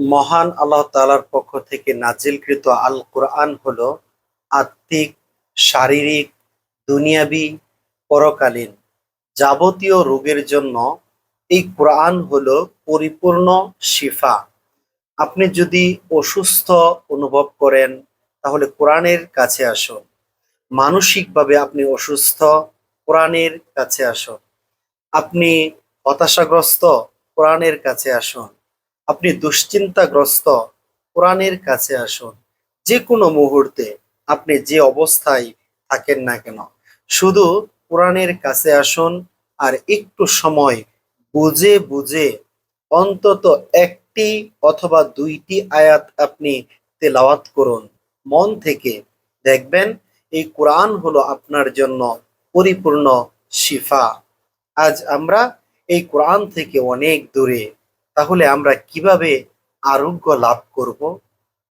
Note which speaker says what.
Speaker 1: মহান আল্লাহ তাআলার পক্ষ থেকে নাজিলকৃত আল কোরআন হলো আত্মিক, শারীরিক, দুনিয়াবি, পরকালীন যাবতীয় রোগের জন্য এই কোরআন হলো পরিপূর্ণ শিফা। আপনি যদি অসুস্থ অনুভব করেন তাহলে কোরআনের কাছে আসুন। মানসিকভাবে আপনি অসুস্থ, কোরআনের কাছে আসুন। আপনি হতাশাগ্রস্ত, কোরআনের কাছে আসুন। আপনি দুশ্চিন্তাগ্রস্ত, কোরআনের কাছে আসুন। যে কোনো মুহূর্তে আপনি যে অবস্থায় থাকেন না কেন, শুধু কোরআনের কাছে আসুন। আর একটু সময় বুঝে বুঝে অন্তত একটি অথবা দুইটি আয়াত আপনি তেলাওয়াত করুন মন থেকে। দেখবেন এই কোরআন হলো আপনার জন্য পরিপূর্ণ শিফা। আজ আমরা এই কোরআন থেকে অনেক দূরে, তাহলে আমরা কিভাবে আরোগ্য লাভ করব?